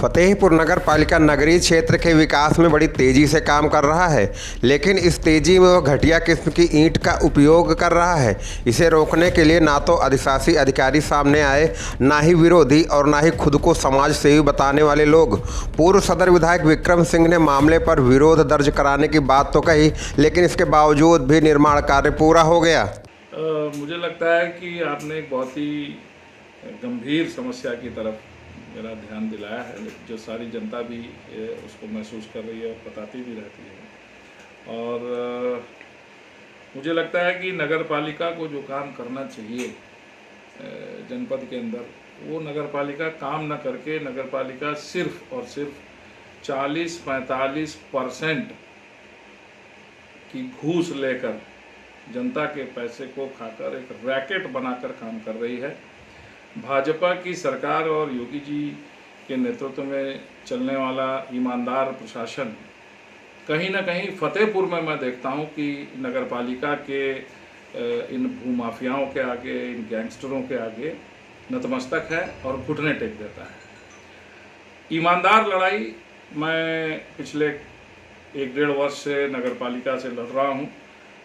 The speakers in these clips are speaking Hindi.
फतेहपुर नगर पालिका नगरीय क्षेत्र के विकास में बड़ी तेजी से काम कर रहा है, लेकिन इस तेजी में वह घटिया किस्म की ईंट का उपयोग कर रहा है। इसे रोकने के लिए ना तो अधिशासी अधिकारी सामने आए, ना ही विरोधी और ना ही खुद को समाज सेवी बताने वाले लोग। पूर्व सदर विधायक विक्रम सिंह ने मामले पर विरोध दर्ज कराने की बात तो कही, लेकिन इसके बावजूद भी निर्माण कार्य पूरा हो गया। मुझे लगता है कि आपने एक बहुत ही गंभीर समस्या की तरफ मेरा ध्यान दिलाया है, जो सारी जनता भी उसको महसूस कर रही है और बताती भी रहती है। और मुझे लगता है कि नगर पालिका को जो काम करना चाहिए जनपद के अंदर, वो नगर पालिका काम न करके नगर पालिका सिर्फ और सिर्फ 40-45% की घूस लेकर जनता के पैसे को खाकर एक रैकेट बनाकर काम कर रही है। भाजपा की सरकार और योगी जी के नेतृत्व में चलने वाला ईमानदार प्रशासन कहीं ना कहीं फतेहपुर में मैं देखता हूं कि नगर पालिका के इन भूमाफियाओं के आगे, इन गैंगस्टरों के आगे नतमस्तक है और घुटने टेक देता है। ईमानदार लड़ाई मैं पिछले 1-1.5 वर्ष से नगर पालिका से लड़ रहा हूं,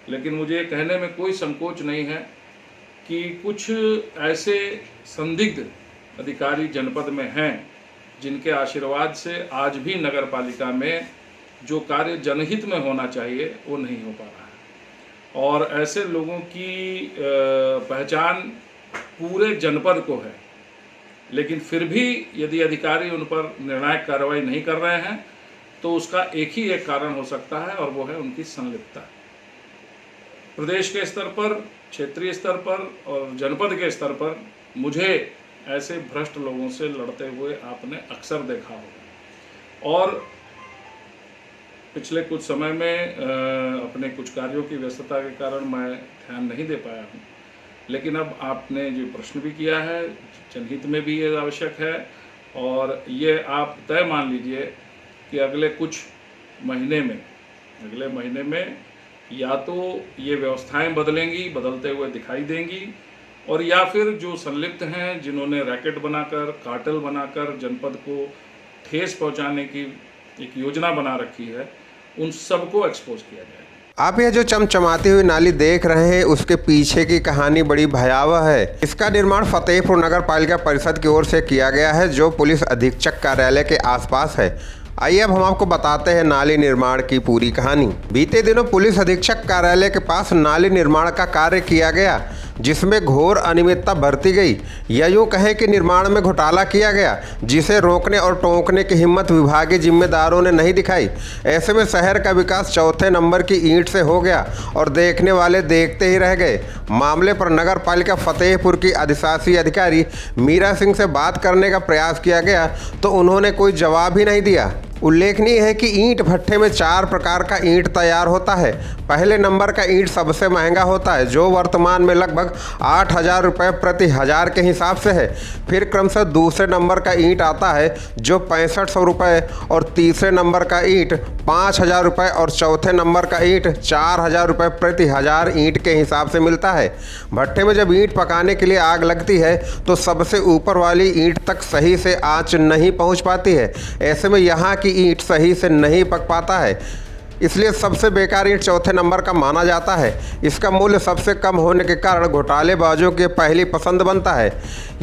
लेकिन मुझे कहने में कोई संकोच नहीं है कि कुछ ऐसे संदिग्ध अधिकारी जनपद में हैं जिनके आशीर्वाद से आज भी नगर पालिका में जो कार्य जनहित में होना चाहिए वो नहीं हो पा रहा है। और ऐसे लोगों की पहचान पूरे जनपद को है, लेकिन फिर भी यदि अधिकारी उन पर निर्णायक कार्रवाई नहीं कर रहे हैं तो उसका एक कारण हो सकता है, और वो है उनकी संलिप्तता। प्रदेश के स्तर पर, क्षेत्रीय स्तर पर और जनपद के स्तर पर मुझे ऐसे भ्रष्ट लोगों से लड़ते हुए आपने अक्सर देखा होगा। और पिछले कुछ समय में अपने कुछ कार्यों की व्यस्तता के कारण मैं ध्यान नहीं दे पाया हूँ, लेकिन अब आपने जो प्रश्न भी किया है, जनहित में भी ये आवश्यक है। और ये आप तय मान लीजिए कि अगले महीने में या तो ये व्यवस्थाएं बदलेंगी, बदलते हुए दिखाई देंगी, और या फिर जो संलिप्त हैं, जिन्होंने रैकेट बनाकर, कार्टेल बनाकर जनपद को ठेस पहुंचाने की एक योजना बना रखी है, उन सबको एक्सपोज किया जाएगा। आप यह जो चमचमाती हुई नाली देख रहे हैं, उसके पीछे की कहानी बड़ी भयावह है। इसका निर्माण फतेहपुर नगर पालिका परिषद की ओर से किया गया है, जो पुलिस अधीक्षक कार्यालय के आसपास है। आइए अब हम आपको बताते हैं नाली निर्माण की पूरी कहानी। बीते दिनों पुलिस अधीक्षक कार्यालय के पास नाली निर्माण का कार्य किया गया, जिसमें घोर अनियमितता बरती गई, या यूँ कहें कि निर्माण में घोटाला किया गया, जिसे रोकने और टोकने की हिम्मत विभागीय जिम्मेदारों ने नहीं दिखाई। ऐसे में शहर का विकास चौथे नंबर की ईंट से हो गया और देखने वाले देखते ही रह गए। मामले पर नगर पालिका फतेहपुर की अधिशासी अधिकारी मीरा सिंह से बात करने का प्रयास किया गया तो उन्होंने कोई जवाब ही नहीं दिया। उल्लेखनीय है कि ईंट भट्ठे में 4 प्रकार का ईंट तैयार होता है। पहले नंबर का ईंट सबसे महंगा होता है, जो वर्तमान में लगभग 8,000 रुपये प्रति हज़ार के हिसाब से है। फिर क्रमशः दूसरे नंबर का ईंट आता है जो 6500 रुपये, और तीसरे नंबर का ईंट 5,000 रुपये, और चौथे नंबर का ईंट 4,000 रुपये प्रति हज़ार ईंट के हिसाब से मिलता है। भट्ठे में जब ईंट पकाने के लिए आग लगती है तो सबसे ऊपर वाली ईंट तक सही से आँच नहीं पहुँच पाती है। ऐसे में यहाँ की ईंट सही से नहीं पक पाता है, इसलिए सबसे बेकार ईंट चौथे नंबर का माना जाता है। इसका मूल्य सबसे कम होने के कारण घोटालेबाजों की पहली पसंद बनता है।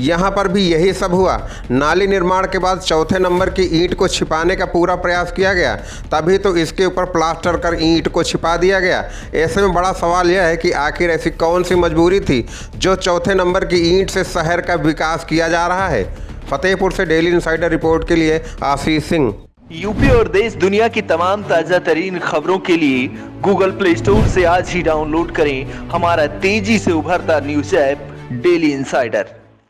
यहाँ पर भी यही सब हुआ। नाली निर्माण के बाद चौथे नंबर की ईंट को छिपाने का पूरा प्रयास किया गया, तभी तो इसके ऊपर प्लास्टर कर ईंट को छिपा दिया गया। ऐसे में बड़ा सवाल यह है कि आखिर ऐसी कौन सी मजबूरी थी जो चौथे नंबर की ईंट से शहर का विकास किया जा रहा है। फतेहपुर से डेली इनसाइडर रिपोर्ट के लिए आशीष सिंह। यूपी और देश दुनिया की तमाम ताजा तरीन खबरों के लिए गूगल प्ले स्टोर से आज ही डाउनलोड करें हमारा तेजी से उभरता न्यूज ऐप डेली इनसाइडर।